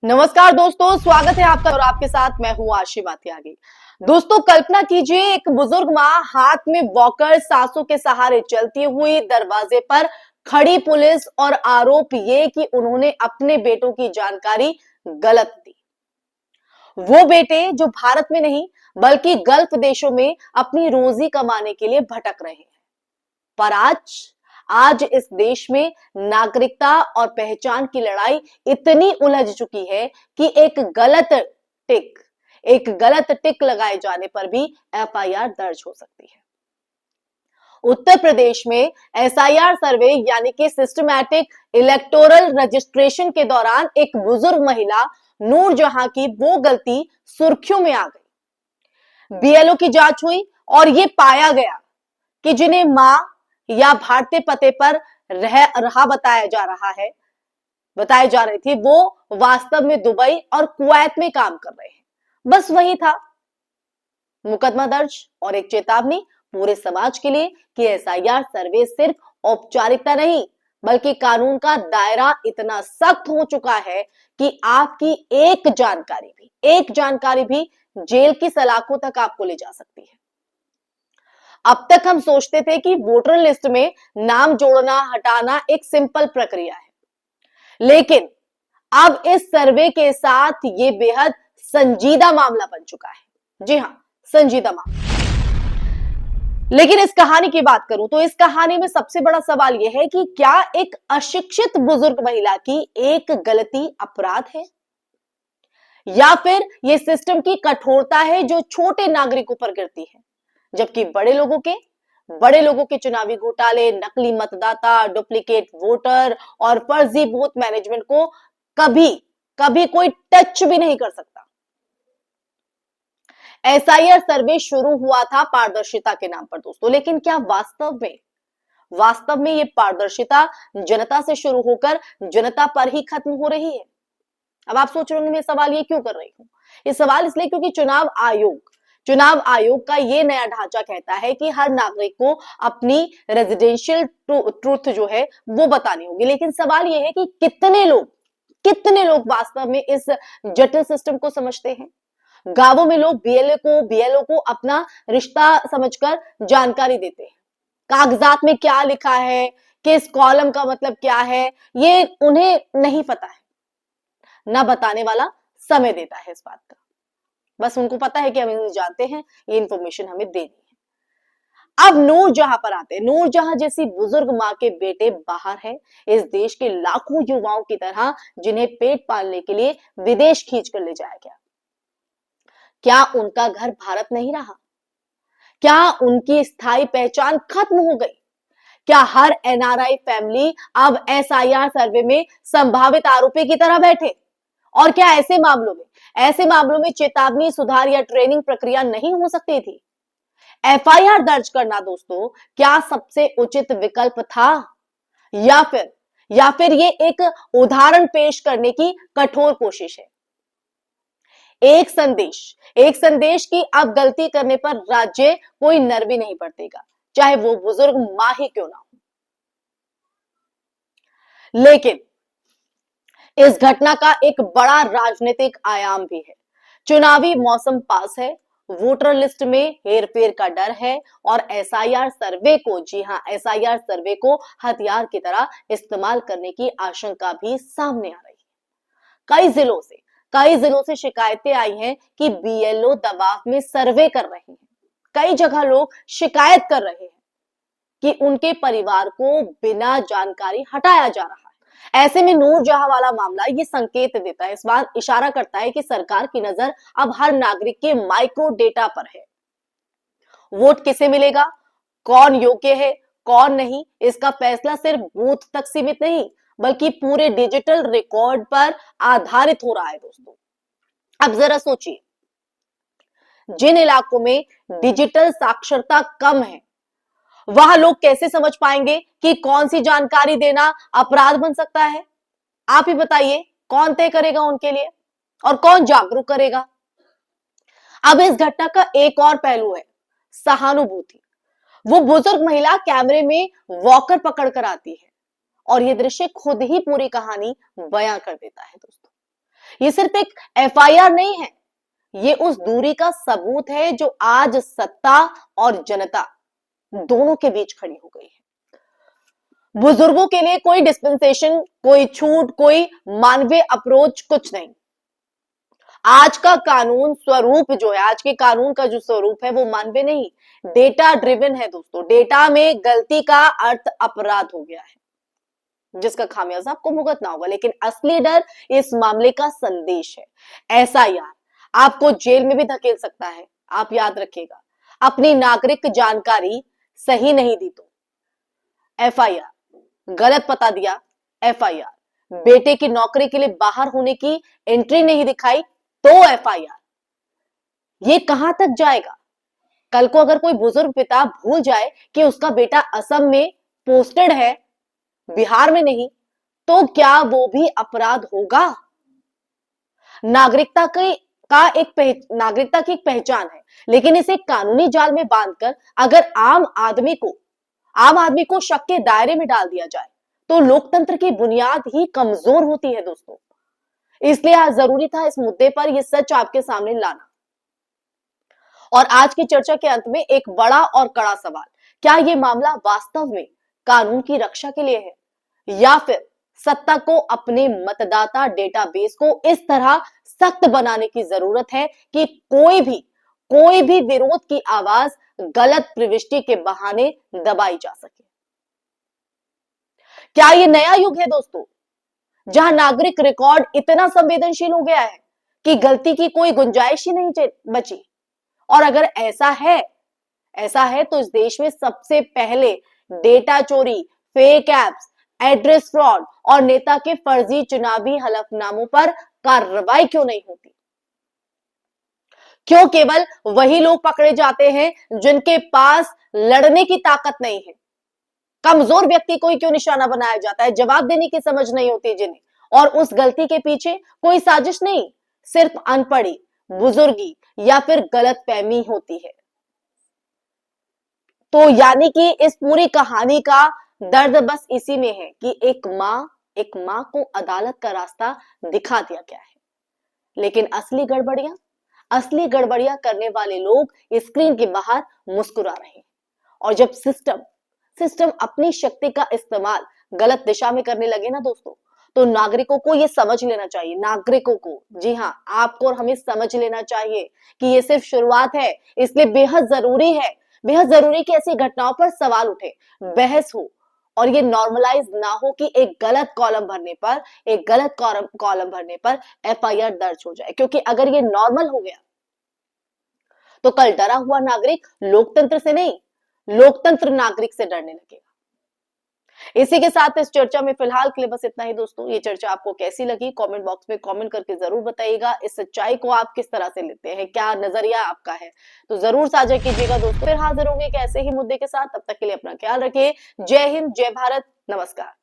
नमस्कार दोस्तों, स्वागत है आपका और आपके साथ मैं हूं आशी त्यागी। दोस्तों, कल्पना कीजिए एक बुजुर्ग माँ हाथ में वॉकर सांसों के सहारे चलती हुई दरवाजे पर खड़ी पुलिस और आरोप ये कि उन्होंने अपने बेटों की जानकारी गलत दी। वो बेटे जो भारत में नहीं बल्कि गल्फ देशों में अपनी रोजी कमाने के लिए भटक रहे हैं। पर आज आज इस देश में नागरिकता और पहचान की लड़ाई इतनी उलझ चुकी है कि एक गलत टिक लगाए जाने पर भी एफआईआर दर्ज हो सकती है। उत्तर प्रदेश में एसआईआर सर्वे यानी कि सिस्टमैटिक इलेक्टोरल रजिस्ट्रेशन के दौरान एक बुजुर्ग महिला नूरजहां की वो गलती सुर्खियों में आ गई। बीएलओ की जांच हुई और ये पाया गया कि जिन्हें मां या भारतीय पते पर रहा बताया जा रही थी, वो वास्तव में दुबई और कुवैत में काम कर रहे हैं। बस वही था। मुकदमा दर्ज और एक चेतावनी पूरे समाज के लिए कि एसआईआर सर्वे सिर्फ औपचारिकता नहीं बल्कि कानून का दायरा इतना सख्त हो चुका है कि आपकी एक जानकारी भी जेल की सलाखों तक आपको ले जा सकती है। अब तक हम सोचते थे कि वोटर लिस्ट में नाम जोड़ना हटाना एक सिंपल प्रक्रिया है, लेकिन अब इस सर्वे के साथ ये बेहद संजीदा मामला बन चुका है। जी हां, संजीदा मामला। लेकिन इस कहानी की बात करूं तो इस कहानी में सबसे बड़ा सवाल यह है कि क्या एक अशिक्षित बुजुर्ग महिला की एक गलती अपराध है या फिर यह सिस्टम की कठोरता है जो छोटे नागरिकों पर गिरती है, जबकि बड़े लोगों के चुनावी घोटाले, नकली मतदाता, डुप्लीकेट वोटर और फर्जी बूथ मैनेजमेंट को कभी कोई टच भी नहीं कर सकता। एसआईआर सर्वे शुरू हुआ था पारदर्शिता के नाम पर दोस्तों, लेकिन क्या वास्तव में ये पारदर्शिता जनता से शुरू होकर जनता पर ही खत्म हो रही है? अब आप सोच रहे होंगे मैं सवाल ये क्यों कर रही हूं। ये सवाल इसलिए क्योंकि चुनाव आयोग का ये नया ढांचा कहता है कि हर नागरिक को अपनी रेजिडेंशियल ट्रूथ जो है वो बतानी होगी। लेकिन सवाल ये है कि कितने लोग वास्तव में इस जटिल सिस्टम को समझते हैं। गांवों में लोग बीएलओ को अपना रिश्ता समझकर जानकारी देते हैं। कागजात में क्या लिखा है, किस कॉलम का मतलब क्या है, ये उन्हें नहीं पता है। ना बताने वाला समय देता है इस बात का। बस उनको पता है कि हम इन्हें जानते हैं, ये इंफॉर्मेशन हमें देनी है। अब नूरजहां पर आते हैं। नूरजहां जैसी बुजुर्ग मां के बेटे बाहर है, इस देश के लाखों युवाओं की तरह जिन्हें पेट पालने के लिए विदेश खींच कर ले जाया गया। क्या उनका घर भारत नहीं रहा? क्या उनकी स्थायी पहचान खत्म हो गई? क्या हर एनआरआई फैमिली अब एसआईआर सर्वे में संभावित आरोपी की तरह बैठे? और क्या ऐसे मामलों में चेतावनी, सुधार या ट्रेनिंग प्रक्रिया नहीं हो सकती थी? एफआईआर दर्ज करना दोस्तों क्या सबसे उचित विकल्प था या फिर ये एक उदाहरण पेश करने की कठोर कोशिश है? एक संदेश की अब गलती करने पर राज्य कोई नर भी नहीं बरतेगा, चाहे वो बुजुर्ग मां ही क्यों ना हो। लेकिन इस घटना का एक बड़ा राजनीतिक आयाम भी है। चुनावी मौसम पास है, वोटर लिस्ट में हेरफेर का डर है और एसआईआर सर्वे को हथियार की तरह इस्तेमाल करने की आशंका भी सामने आ रही है। कई जिलों से शिकायतें आई हैं कि बीएलओ दबाव में सर्वे कर रहे हैं। कई जगह लोग शिकायत कर रहे हैं कि उनके परिवार को बिना जानकारी हटाया जा रहा है। ऐसे में नूरजहां वाला मामला ये संकेत देता है, इस बात इशारा करता है कि सरकार की नजर अब हर नागरिक के माइक्रो डेटा पर है। वोट किसे मिलेगा, कौन योग्य है, कौन नहीं, इसका फैसला सिर्फ बूथ तक सीमित नहीं बल्कि पूरे डिजिटल रिकॉर्ड पर आधारित हो रहा है दोस्तों। अब जरा सोचिए, जिन इलाकों में डिजिटल साक्षरता कम है वहां लोग कैसे समझ पाएंगे कि कौन सी जानकारी देना अपराध बन सकता है? आप ही बताइए, कौन तय करेगा उनके लिए और कौन जागरूक करेगा? अब इस घटना का एक और पहलू है सहानुभूति। वो बुजुर्ग महिला कैमरे में वॉकर पकड़ कर आती है और यह दृश्य खुद ही पूरी कहानी बयां कर देता है दोस्तों। ये सिर्फ एक एफआईआर नहीं है, ये उस दूरी का सबूत है जो आज सत्ता और जनता दोनों के बीच खड़ी हो गई है। बुजुर्गों के लिए कोई डिस्पेंसेशन, कोई छूट, कोई मानवीय अप्रोच, कुछ नहीं। आज का कानून स्वरूप जो है, आज के कानून का जो स्वरूप है वो मानवीय नहीं, डेटा ड्रिवन है दोस्तों। डेटा में गलती का अर्थ अपराध हो गया है, जिसका खामियाजा आपको भुगतना होगा। लेकिन असली डर इस मामले का संदेश है। एसआईआर आपको जेल में भी धकेल सकता है। आप याद रखिएगा, अपनी नागरिक जानकारी सही नहीं दी तो एफआईआर, गलत पता दिया एफआईआर, बेटे की नौकरी के लिए बाहर होने की एंट्री नहीं दिखाई तो एफआईआर। ये कहां तक जाएगा? कल को अगर कोई बुजुर्ग पिता भूल जाए कि उसका बेटा असम में पोस्टेड है, बिहार में नहीं, तो क्या वो भी अपराध होगा? नागरिकता की एक पहचान है, लेकिन इसे कानूनी जाल में बांधकर अगर आम आदमी को शक के दायरे में डाल दिया जाए तो लोकतंत्र की बुनियाद ही कमजोर होती है दोस्तों। इसलिए आज जरूरी था इस मुद्दे पर यह सच आपके सामने लाना। और आज की चर्चा के अंत में एक बड़ा और कड़ा सवाल, क्या यह मामला वास्तव में कानून की रक्षा के लिए है या फिर सत्ता को अपने मतदाता डेटाबेस को इस तरह सख्त बनाने की जरूरत है कि कोई भी विरोध की आवाज गलत प्रविष्टि के बहाने दबाई जा सके। क्या यह नया युग है दोस्तों, जहां नागरिक रिकॉर्ड इतना संवेदनशील हो गया है कि गलती की कोई गुंजाइश ही नहीं बची? और अगर ऐसा है तो इस देश में सबसे पहले डेटा चोरी, फेक एप्स, एड्रेस फ्रॉड और नेता के फर्जी चुनावी हलफनामों पर कार्रवाई क्यों नहीं होती? क्यों केवल वही लोग पकड़े जाते हैं जिनके पास लड़ने की ताकत नहीं है? कमजोर व्यक्ति को ही क्यों निशाना बनाया जाता है? जवाब देने की समझ नहीं होती जिन्हें, और उस गलती के पीछे कोई साजिश नहीं, सिर्फ अनपढ़ी, बुजुर्गी या फिर गलतफहमी होती है। तो यानी कि इस पूरी कहानी का दर्द बस इसी में है कि एक मां को अदालत का रास्ता दिखा दिया गया है, लेकिन असली गड़बड़ियां करने वाले लोग स्क्रीन के बाहर मुस्कुरा रहे हैं। और जब सिस्टम अपनी शक्ति का इस्तेमाल गलत दिशा में करने लगे ना दोस्तों, तो नागरिकों को यह समझ लेना चाहिए, नागरिकों को, जी हां, आपको और हमें समझ लेना चाहिए कि यह सिर्फ शुरुआत है। इसलिए बेहद जरूरी कि ऐसी घटनाओं पर सवाल उठे, बहस हो, और ये नॉर्मलाइज ना हो कि एक गलत कॉलम भरने पर एफआईआर दर्ज हो जाए। क्योंकि अगर ये नॉर्मल हो गया तो कल डरा हुआ नागरिक लोकतंत्र से नहीं, लोकतंत्र नागरिक से डरने लगेगा। इसी के साथ इस चर्चा में फिलहाल के लिए बस इतना ही दोस्तों। ये चर्चा आपको कैसी लगी कमेंट बॉक्स में कमेंट करके जरूर बताइएगा। इस सच्चाई को आप किस तरह से लेते हैं, क्या नजरिया आपका है, तो जरूर साझा कीजिएगा दोस्तों। फिर हाजिर होंगे एक ऐसे ही मुद्दे के साथ, तब तक के लिए अपना ख्याल रखिए। जय हिंद, जय भारत, नमस्कार।